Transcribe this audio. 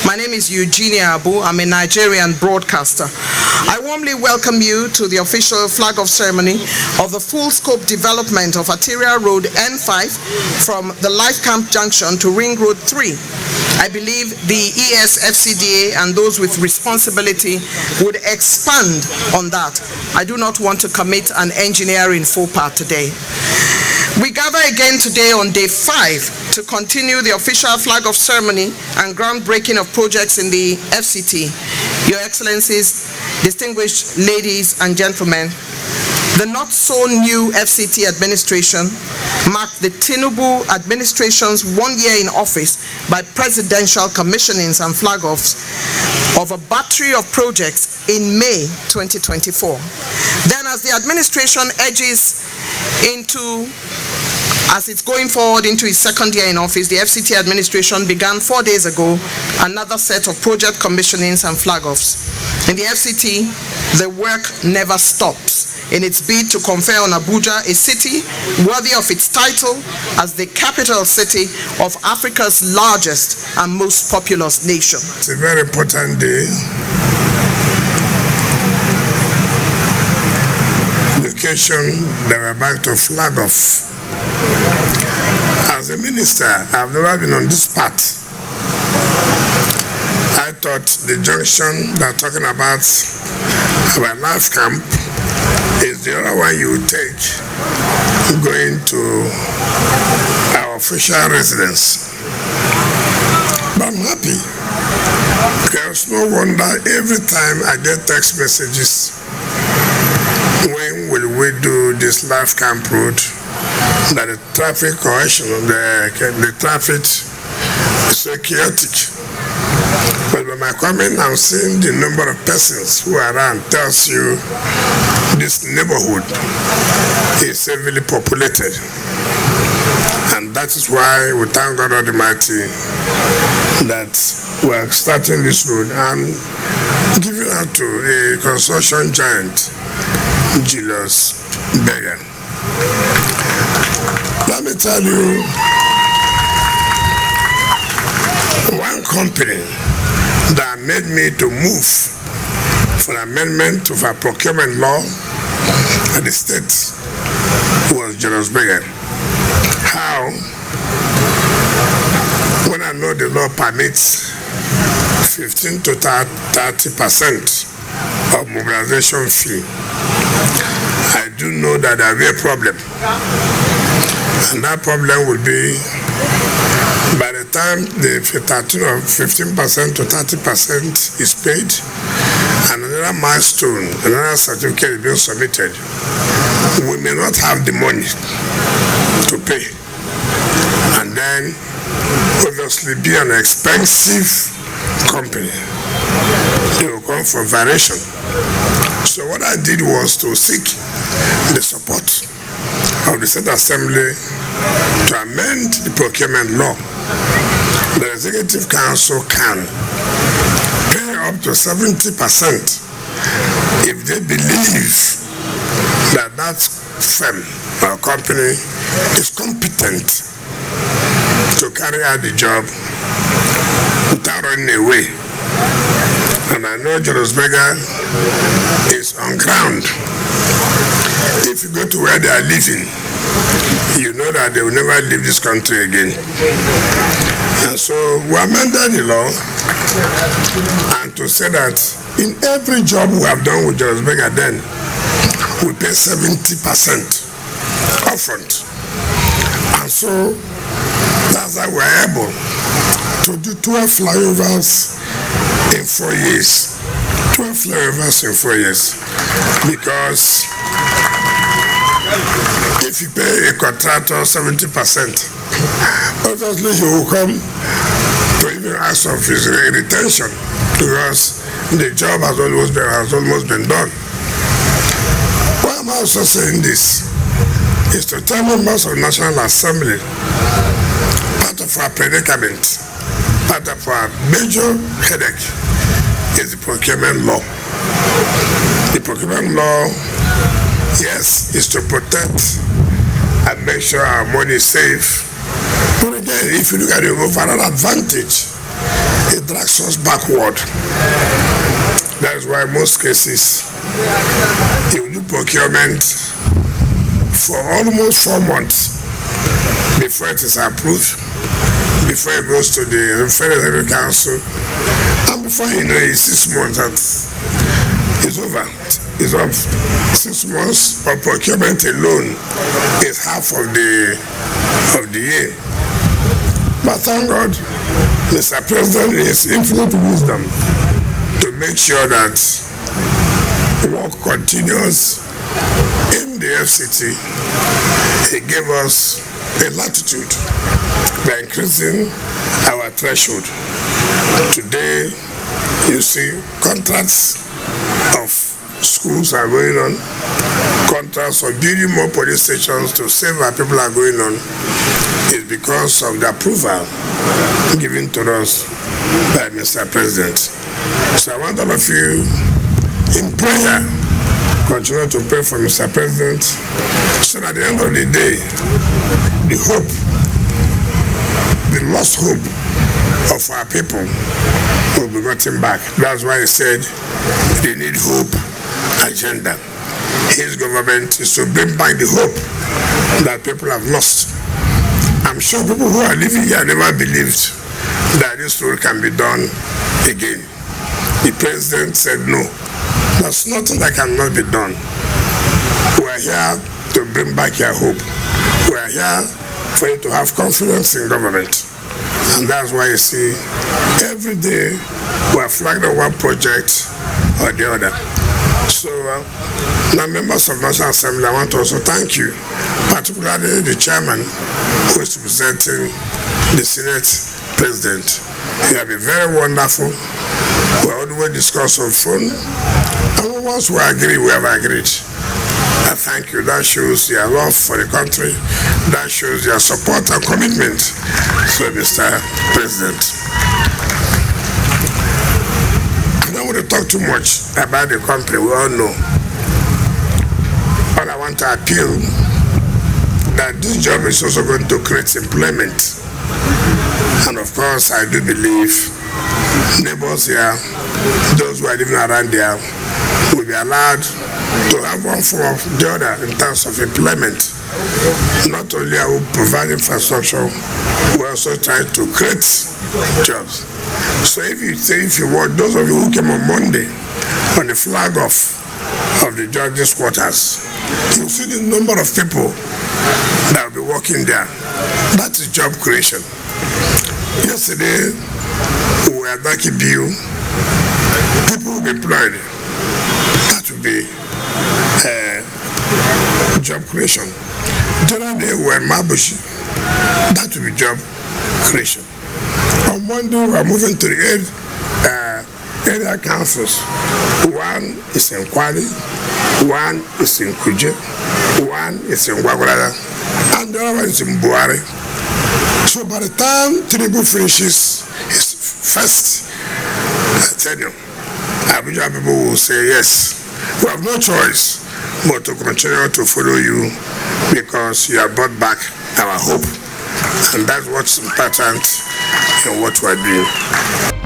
My name is Eugenia Abu. I'm a Nigerian broadcaster. I warmly welcome you to the official flag-off ceremony of the full-scope development of Arterial Road N5 from the Life Camp Junction to Ring Road 3. I believe the ESFCDA and those with responsibility would expand on that. I do not want to commit an engineering faux pas today. We gather again today on day 5 to continue the official flag-off ceremony and groundbreaking of projects in the FCT. Your Excellencies, distinguished ladies and gentlemen, the not-so-new FCT administration marked the Tinubu administration's 1 year in office by presidential commissionings and flag-offs of a battery of projects in May 2024. Then, as the administration as it's going forward into its second year in office, the FCT administration began 4 days ago another set of project commissionings and flag-offs. In the FCT, the work never stops in its bid to confer on Abuja a city worthy of its title as the capital city of Africa's largest and most populous nation. It's a very important day. The occasion that we're about to flag off. As a minister, I've never been on this path. I thought the junction they're talking about our life camp is the other one you would take going to our official residence. But I'm happy. There's no wonder every time I get text messages, when will we do this life camp road? That the traffic congestion, the traffic is so chaotic. But when I come in and seeing the number of persons who are around tells you this neighborhood is heavily populated. And that is why we thank God Almighty that we are starting this road and giving out to a construction giant, Julius Berger. Let me tell you, one company that made me to move for amendment of a procurement law at the state was Julius Berger. How? When I know the law permits 15 to 30% of mobilization fee, I do know that there will be a problem. And that problem will be by the time the 15% to 30% is paid and another milestone, another certificate is being submitted, we may not have the money to pay. And then obviously be an expensive company. They will come for variation. So what I did was to seek the support of the State Assembly to amend the procurement law. The Executive Council can pay up to 70% if they believe that that firm or company is competent to carry out the job without running away. And I know Julius Berger is on ground. If you go to where they are living, you know that they will never leave this country again. And so we amended the law and to say that in every job we have done with Julius Berger, then we pay 70% upfront. And so that's how we're able to do 12 flyovers in 4 years. 12 flyovers in 4 years. Because if you pay a contractor 70%, obviously he will come to even ask of his retention because the job has almost been done. Why am I also saying this? Is to tell members of the National Assembly part of our predicament, part of our major headache is the procurement law. The procurement law, yes, is to protect and make sure our money is safe. But again, if you look at the overall advantage, it drags us backward. That's why most cases you do procurement for almost 4 months before it is approved, before it goes to the Federal Council, and before you know it, 6 months it's over. It's up. 6 months of procurement alone is half of the year. But thank God, Mr. President, in his infinite wisdom to make sure that work continues in the FCT, he gave us a latitude by increasing our threshold. Today, you see, contracts of schools are going on, contracts for building more police stations to save our people are going on. Is because of the approval given to us by Mr. President. So I want all of you in prayer, continue to pray for Mr. President, so at the end of the day, the hope, the lost hope of our people will be gotten back. That's why he said they need hope agenda. His government is to bring back the hope that people have lost. I'm sure people who are living here never believed that this road can be done again. The president said no. There's nothing that cannot be done. We are here to bring back your hope. We are here for you to have confidence in government. And that's why you see every day we are flagged on one project or the other. So now members of National Assembly, I want to also thank you, particularly the chairman who is representing the Senate President. You have been very wonderful. We always discuss on phone, and once we agree, we have agreed. I thank you. That shows your love for the country. That shows your support and commitment to Mr. President. I don't want to talk too much about the country. We all know. But I want to appeal that this job is also going to create employment. And of course, I do believe neighbors here, those who are living around there, will be allowed to have one form of the other in terms of employment. Not only are we providing infrastructure, we also try to create jobs. So if you want, those of you who came on Monday on the flag of the judges' quarters, you see the number of people that will be working there. That is job creation. Yesterday, we were at Wike, people will be employed. That will be job creation. Generally, we were in Mabushi. That will be job creation. On Monday, we are moving to the area councils. One is in Kwali, one is in Kuje, one is in Wagwalada, and the other one is in Buhari. So by the time Tinubu finishes his first tenure, Abuja people will say, yes, we have no choice but to continue to follow you because you have brought back our hope. And that's what's important in what we're doing.